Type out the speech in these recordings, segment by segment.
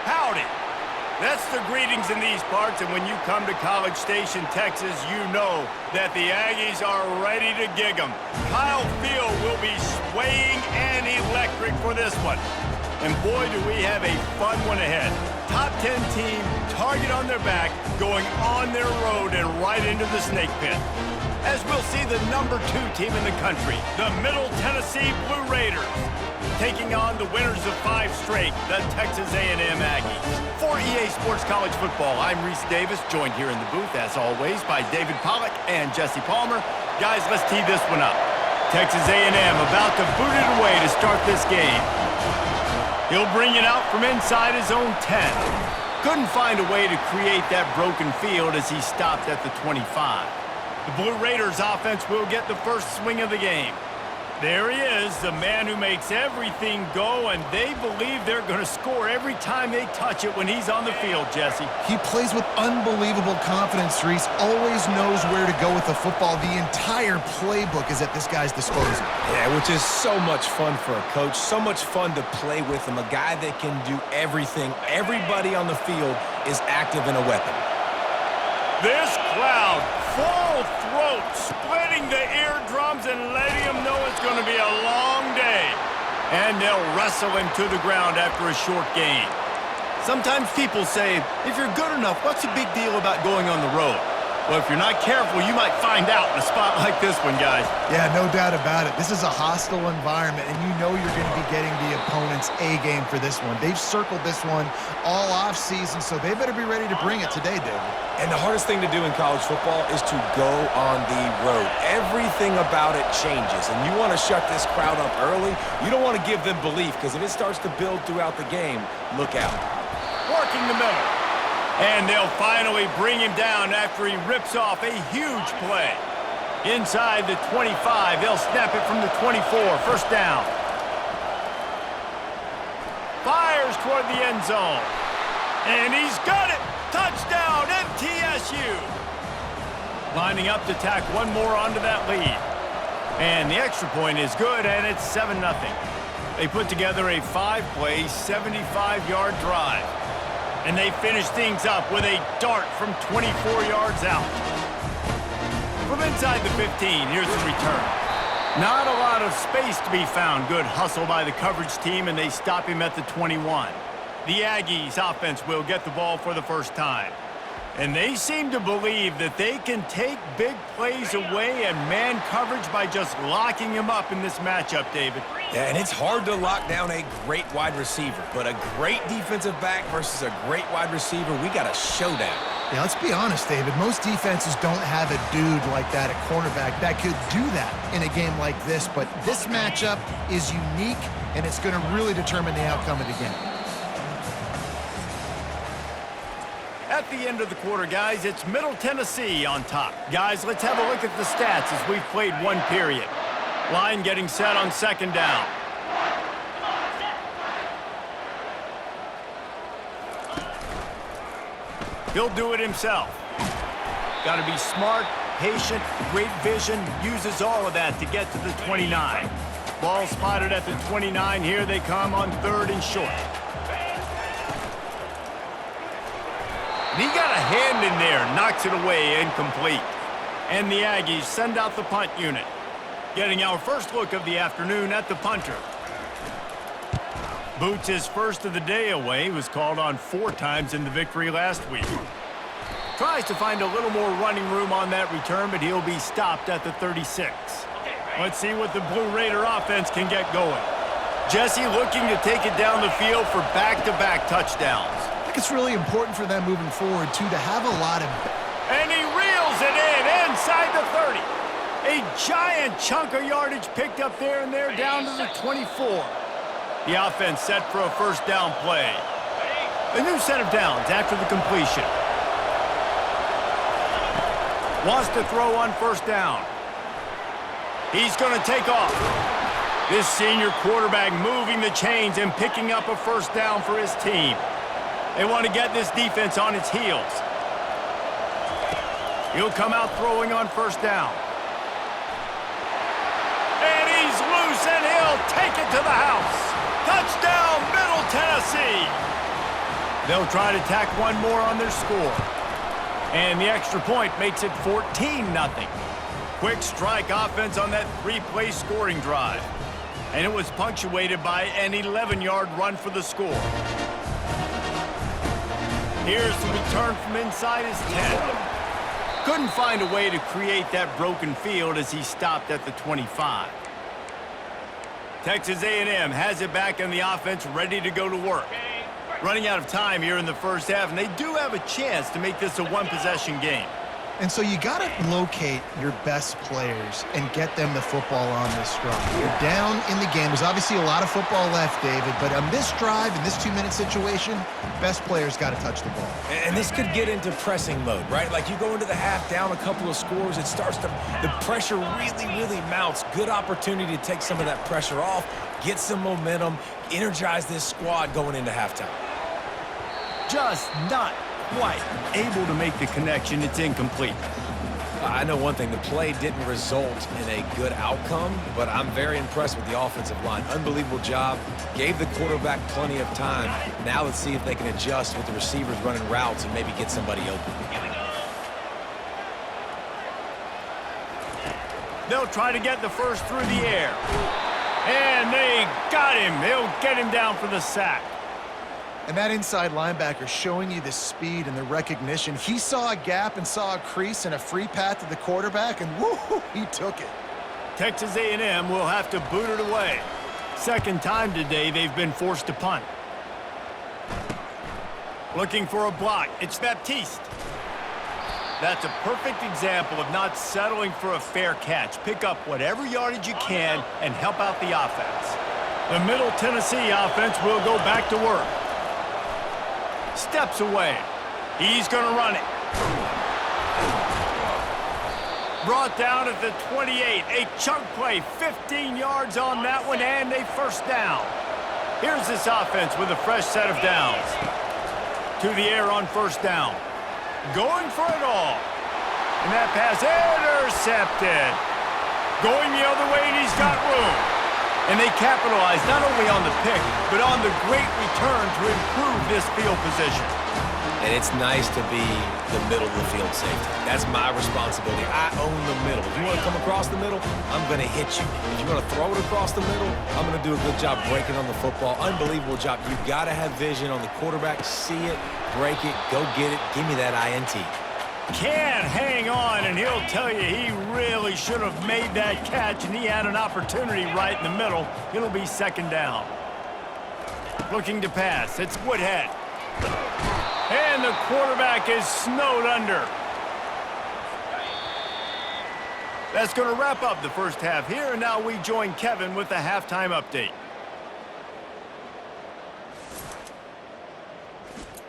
Howdy. That's the greetings in these parts, and when you come to College Station, Texas, you know that the Aggies are ready to gig 'em. Kyle Field will be swaying and electric for this one. And boy, do we have a fun one ahead. Top 10 team, target on their back, going on their road and right into the snake pit. As we'll see the number 2 team in the country, the Middle Tennessee Blue Raiders, taking on the winners of 5 straight, the Texas A&M Aggies. For EA Sports College Football, I'm Reese Davis, joined here in the booth, as always, by David Pollack and Jesse Palmer. Guys, let's tee this one up. Texas A&M about to boot it away to start this game. He'll bring it out from inside his own 10. Couldn't find a way to create that broken field as he stopped at the 25. The Blue Raiders offense will get the first swing of the game. There he is, the man who makes everything go, and they believe they're going to score every time they touch it when he's on the field, Jesse. He plays with unbelievable confidence, Reese. Always knows where to go with the football. The entire playbook is at this guy's disposal. Yeah, which is so much fun for a coach, so much fun to play with him, a guy that can do everything. Everybody on the field is active and a weapon. This crowd, full throat, splitting the eardrums and letting them know it's going to be a long day. And they'll wrestle him to the ground after a short game. Sometimes people say, if you're good enough, what's the big deal about going on the road? Well, if you're not careful, you might find out in a spot like this one, guys. Yeah, no doubt about it. This is a hostile environment, and you know you're going to be getting the opponent's A-game for this one. They've circled this one all off-season, so they better be ready to bring it today, David. And the hardest thing to do in college football is to go on the road. Everything about it changes, and you want to shut this crowd up early. You don't want to give them belief, because if it starts to build throughout the game, look out. Working the middle. And they'll finally bring him down after he rips off a huge play. Inside the 25, they'll snap it from the 24, first down. Fires toward the end zone. And he's got it! Touchdown, MTSU! Lining up to tack one more onto that lead. And the extra point is good, and it's 7-0. They put together a 5-play, 75-yard drive. And they finish things up with a dart from 24 yards out. From inside the 15, here's the return. Not a lot of space to be found. Good hustle by the coverage team, and they stop him at the 21. The Aggies offense will get the ball for the first time. And they seem to believe that they can take big plays away and man coverage by just locking him up in this matchup, David. Yeah, and it's hard to lock down a great wide receiver, but a great defensive back versus a great wide receiver, we got a showdown. Yeah, let's be honest, David. Most defenses don't have a dude like that at cornerback that could do that in a game like this, but this matchup is unique, and it's going to really determine the outcome of the game. At the end of the quarter, guys, it's Middle Tennessee on top. Guys, let's have a look at the stats as we've played one period. Line getting set on second down. He'll do it himself. Got to be smart, patient, great vision, uses all of that to get to the 29. Ball spotted at the 29. Here they come on 3rd and short. He got a hand in there, knocks it away, incomplete. And the Aggies send out the punt unit. Getting our first look of the afternoon at the punter. Boots his first of the day away. He was called on 4 times in the victory last week. Tries to find a little more running room on that return, but he'll be stopped at the 36. Let's see what the Blue Raider offense can get going. Jesse looking to take it down the field for back-to-back touchdowns. I think it's really important for them moving forward, too, to have a lot of... And he reels it in inside the 30. A giant chunk of yardage picked up there and there down to the 24. The offense set for a first down play. A new set of downs after the completion. Wants to throw on first down. He's going to take off. This senior quarterback moving the chains and picking up a first down for his team. They want to get this defense on its heels. He'll come out throwing on first down. And he's loose, and he'll take it to the house. Touchdown, Middle Tennessee. They'll try to tack one more on their score. And the extra point makes it 14-0. Quick strike offense on that three-play scoring drive. And it was punctuated by an 11-yard run for the score. Here's the return from inside his 10. Couldn't find a way to create that broken field as he stopped at the 25. Texas A&M has it back in the offense, ready to go to work. Running out of time here in the first half, and they do have a chance to make this a one-possession game. And so you got to locate your best players and get them the football on this drive. You're down in the game. There's obviously a lot of football left, David, but on this drive, in this 2-minute situation, best players got to touch the ball. And this could get into pressing mode, right? Like you go into the half down a couple of scores, it starts to, the pressure really mounts. Good opportunity to take some of that pressure off, get some momentum, energize this squad going into halftime. Just not quite able to make the connection. It's incomplete. I know one thing, the play didn't result in a good outcome, but I'm very impressed with the offensive line. Unbelievable job. Gave the quarterback plenty of time. Now let's see if they can adjust with the receivers running routes and maybe get somebody open. They'll try to get the first through the air. And they got him. They'll get him down for the sack. And that inside linebacker showing you the speed and the recognition. He saw a gap and saw a crease and a free path to the quarterback, and woo, he took it. Texas A&M will have to boot it away. Second time today they've been forced to punt. Looking for a block. It's Baptiste. That's a perfect example of not settling for a fair catch. Pick up whatever yardage you can and help out the offense. The Middle Tennessee offense will go back to work. Steps away. He's going to run it. Brought down at the 28. A chunk play, 15 yards on that one, and a first down. Here's this offense with a fresh set of downs. To the air on first down. Going for it all. And that pass intercepted. Going the other way, and he's got room. And they capitalize not only on the pick, but on the great return to improve this field position. And it's nice to be the middle of the field safety. That's my responsibility. I own the middle. If you want to come across the middle, I'm going to hit you. If you want to throw it across the middle, I'm going to do a good job breaking on the football. Unbelievable job. You got to have vision on the quarterback. See it, break it, go get it. Give me that INT. Can't hang on, and he'll tell you he really should have made that catch, and he had an opportunity right in the middle. It'll be second down. Looking to pass. It's Woodhead. And the quarterback is snowed under. That's going to wrap up the first half here, and now we join Kevin with the halftime update.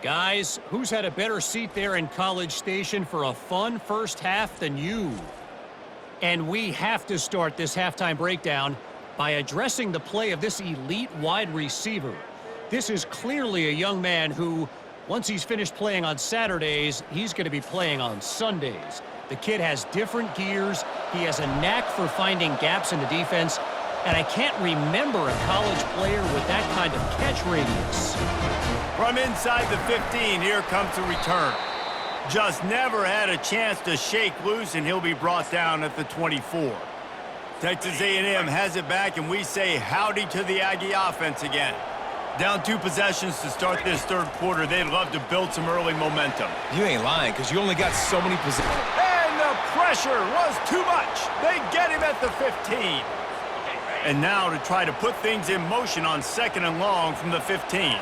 Guys, who's had a better seat there in College Station for a fun first half than you? And we have to start this halftime breakdown by addressing the play of this elite wide receiver. This is clearly a young man who, once he's finished playing on Saturdays, he's going to be playing on Sundays. The kid has different gears. He has a knack for finding gaps in the defense. And I can't remember a college player with that kind of catch radius. From inside the 15, here comes the return. Just never had a chance to shake loose, and he'll be brought down at the 24. Texas A&M has it back, and we say howdy to the Aggie offense again. Down 2 possessions to start this third quarter. They'd love to build some early momentum. You ain't lying, because you only got so many possessions. And the pressure was too much. They get him at the 15. And now to try to put things in motion on second and long from the 15.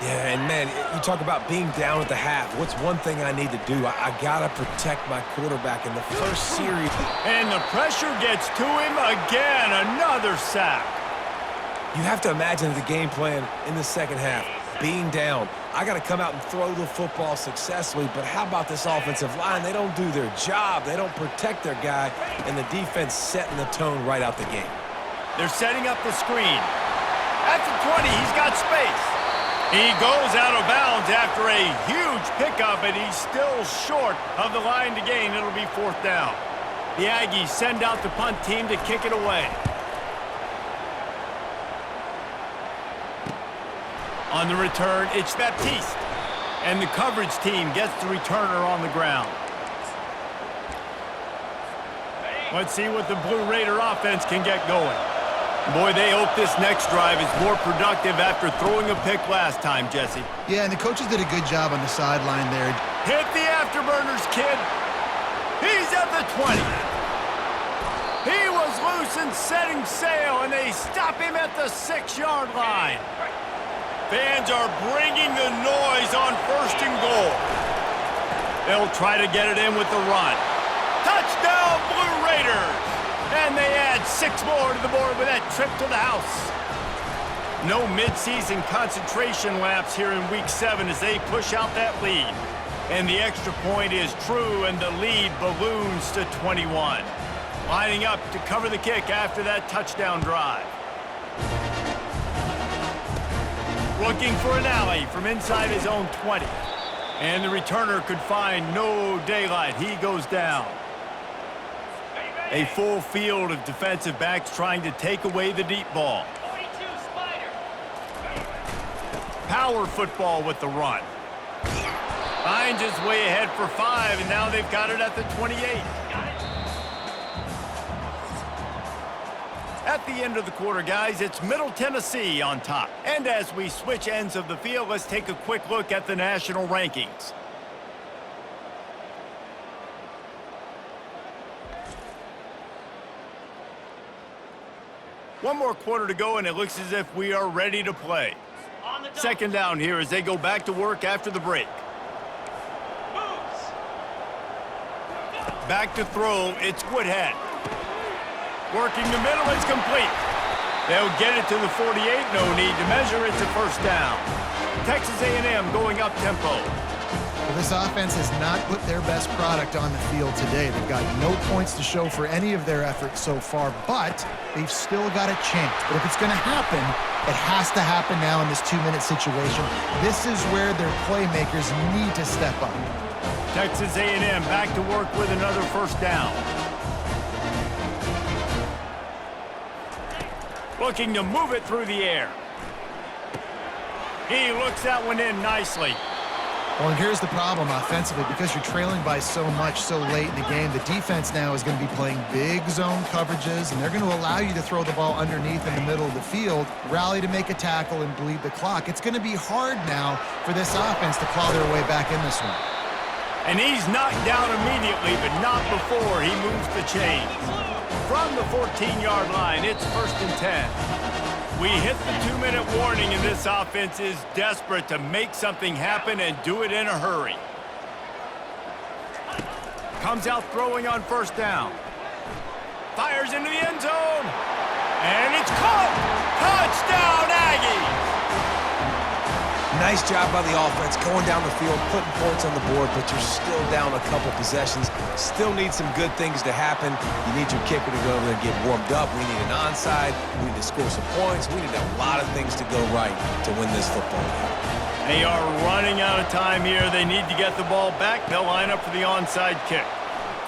Yeah, and man, you talk about being down at the half. What's one thing I need to do? I got to protect my quarterback in the first series. And the pressure gets to him again. Another sack. You have to imagine the game plan in the second half. Being down, I got to come out and throw the football successfully, but how about this offensive line? They don't do their job. They don't protect their guy, and the defense setting the tone right out the game. They're setting up the screen. At the 20, he's got space. He goes out of bounds after a huge pickup, and he's still short of the line to gain. It'll be fourth down. The Aggies send out the punt team to kick it away. On the return, it's Baptiste. And the coverage team gets the returner on the ground. Let's see what the Blue Raider offense can get going. Boy, they hope this next drive is more productive after throwing a pick last time, Jesse. Yeah, and the coaches did a good job on the sideline there. Hit the afterburners, kid. He's at the 20. He was loose and setting sail, and they stop him at the 6-yard line. Fans are bringing the noise on 1st and goal. They'll try to get it in with the run. Touchdown, Blue Raiders! And they add 6 more to the board with that trip to the house. No midseason concentration laps here in Week 7 as they push out that lead. And the extra point is true, and the lead balloons to 21. Lining up to cover the kick after that touchdown drive. Looking for an alley from inside his own 20. And the returner could find no daylight. He goes down. A full field of defensive backs trying to take away the deep ball. Power football with the run. Finds his way ahead for 5, and now they've got it at the 28. At the end of the quarter, guys, it's Middle Tennessee on top. And as we switch ends of the field, let's take a quick look at the national rankings. One more quarter to go, and it looks as if we are ready to play. Second down here as they go back to work after the break. Back to throw, it's Woodhead. Working the middle, it's complete. They'll get it to the 48, no need to measure, it's a 1st down. Texas A&M going up tempo. Well, this offense has not put their best product on the field today. They've got no points to show for any of their efforts so far, but they've still got a chance. But if it's going to happen, it has to happen now in this 2-minute situation. This is where their playmakers need to step up. Texas A&M back to work with another 1st down. Looking to move it through the air. He looks that one in nicely. Well, and here's the problem offensively. Because you're trailing by so much so late in the game, the defense now is going to be playing big zone coverages, and they're going to allow you to throw the ball underneath in the middle of the field, rally to make a tackle, and bleed the clock. It's going to be hard now for this offense to claw their way back in this one. And he's knocked down immediately, but not before he moves the chains. From the 14-yard line, it's 1st and 10. We hit the 2-minute warning, and this offense is desperate to make something happen and do it in a hurry. Comes out throwing on 1st down. Fires into the end zone. And it's caught! Touchdown, Aggies! Nice job by the offense going down the field, putting points on the board, but you're still down a couple possessions. Still need some good things to happen. You need your kicker to go over there and get warmed up. We need an onside. We need to score some points. We need a lot of things to go right to win this football game. They are running out of time here. They need to get the ball back. They'll line up for the onside kick.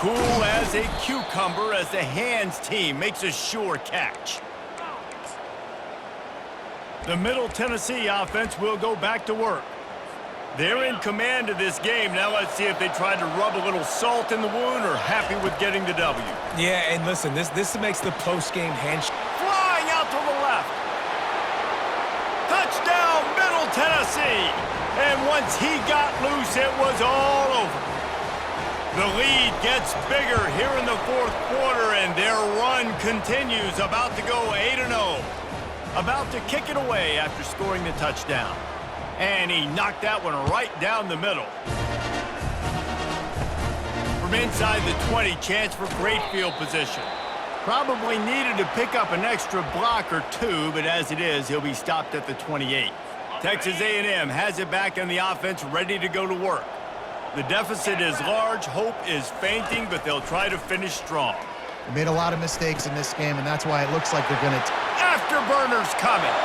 Cool as a cucumber as the hands team makes a sure catch. The Middle Tennessee offense will go back to work. They're in command of this game. Now let's see if they try to rub a little salt in the wound or happy with getting the W. Yeah, and listen, this makes the post-game handshake. Flying out to the left. Touchdown, Middle Tennessee. And once he got loose, it was all over. The lead gets bigger here in the 4th quarter, and their run continues, about to go 8-0. About to kick it away after scoring the touchdown. And he knocked that one right down the middle. From inside the 20, chance for great field position. Probably needed to pick up an extra block or 2, but as it is, he'll be stopped at the 28. Texas A&M has it back on the offense, ready to go to work. The deficit is large, hope is fainting, but they'll try to finish strong. They made a lot of mistakes in this game, and that's why it looks like they're going to... Afterburners coming.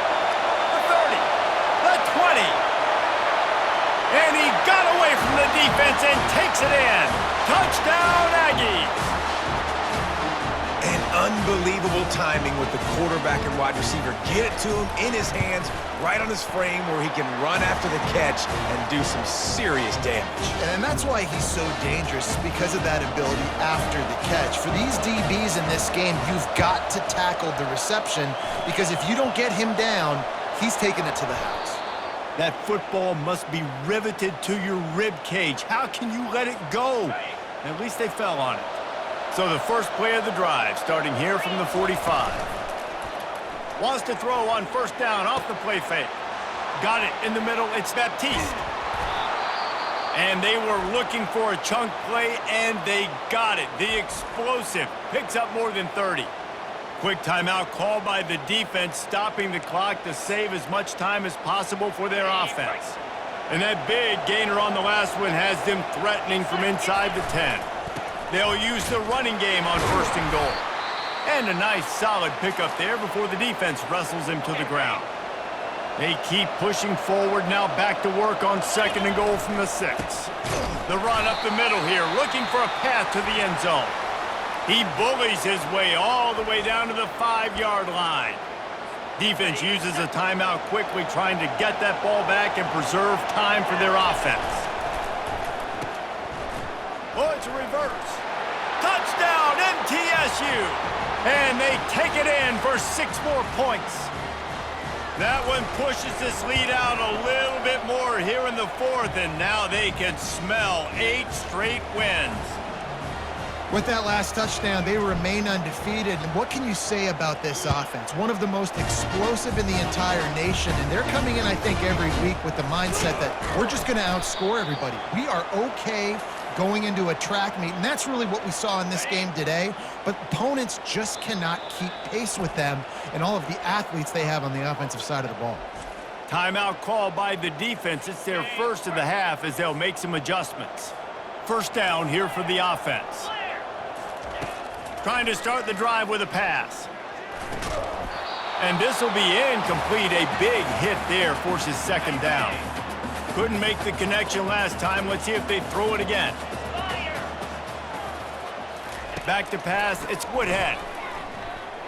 The 30, the 20. And he got away from the defense and takes it in. Touchdown, Aggies. An Unbelievable timing with the quarterback and wide receiver. Get it to him in his hands, right on his frame where he can run after the catch and do some serious damage. And that's why he's so dangerous, because of that ability after the catch. For these DBs in this game, you've got to tackle the reception, because if you don't get him down, he's taking it to the house. That football must be riveted to your rib cage. How can you let it go? At least they fell on it. So the first play of the drive, starting here from the 45. Wants to throw on first down off the play fake. Got it in the middle. It's Baptiste. And they were looking for a chunk play, and they got it. The explosive picks up more than 30. Quick timeout called by the defense, stopping the clock to save as much time as possible for their offense. And that big gainer on the last one has them threatening from inside the 10. They'll use the running game on first and goal. And a nice solid pickup there before the defense wrestles him to the ground. They keep pushing forward, now back to work on second and goal from the 6. The run up the middle here, looking for a path to the end zone. He bullies his way all the way down to the 5-yard line. Defense uses a timeout quickly, trying to get that ball back and preserve time for their offense. Oh, it's a reverse. Touchdown, MTSU! And they take it in for 6 more points. That one pushes this lead out a little bit more here in the 4th, and now they can smell 8 straight wins. With that last touchdown, they remain undefeated. And what can you say about this offense? One of the most explosive in the entire nation. And they're coming in, I think, every week with the mindset that we're just going to outscore everybody. We are okay going into a track meet. And that's really what we saw in this game today. But opponents just cannot keep pace with them and all of the athletes they have on the offensive side of the ball. Timeout called by the defense. It's their first of the half as they'll make some adjustments. First down here for the offense. Trying to start the drive with a pass. And this will be incomplete. A big hit there forces second down. Couldn't make the connection last time. Let's see if they throw it again. Back to pass. It's Woodhead.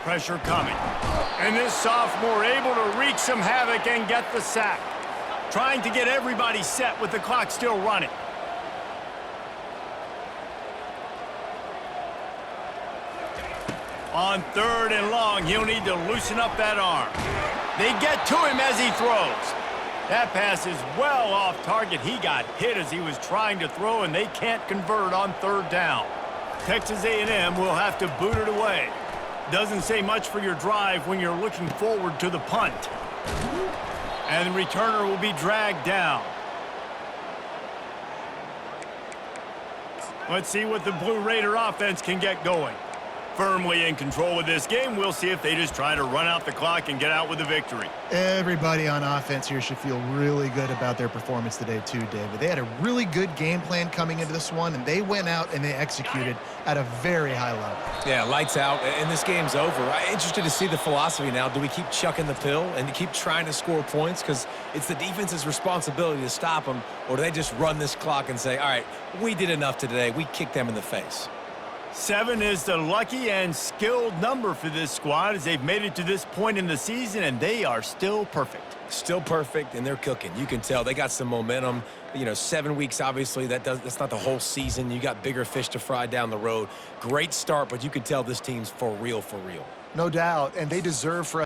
Pressure coming. And this sophomore able to wreak some havoc and get the sack. Trying to get everybody set with the clock still running. On third and long, he'll need to loosen up that arm. They get to him as he throws. That pass is well off target. He got hit as he was trying to throw, and they can't convert on third down. Texas A&M will have to boot it away. Doesn't say much for your drive when you're looking forward to the punt. And the returner will be dragged down. Let's see what the Blue Raider offense can get going. Firmly in control of this game. We'll see if they just try to run out the clock and get out with a victory. Everybody on offense here should feel really good about their performance today too, David. They had a really good game plan coming into this one, and they went out and they executed at a very high level. Yeah, lights out, and this game's over. I'm interested to see the philosophy now. Do we keep chucking the pill and keep trying to score points? Because it's the defense's responsibility to stop them, or do they just run this clock and say, all right, we did enough today. We kicked them in the face. 7 is the lucky and skilled number for this squad as they've made it to this point in the season, and they are still perfect. Still perfect, and they're cooking. You can tell they got some momentum. You know, 7 weeks, obviously, that's not the whole season. You got bigger fish to fry down the road. Great start, but you can tell this team's for real, for real. No doubt, and they deserve for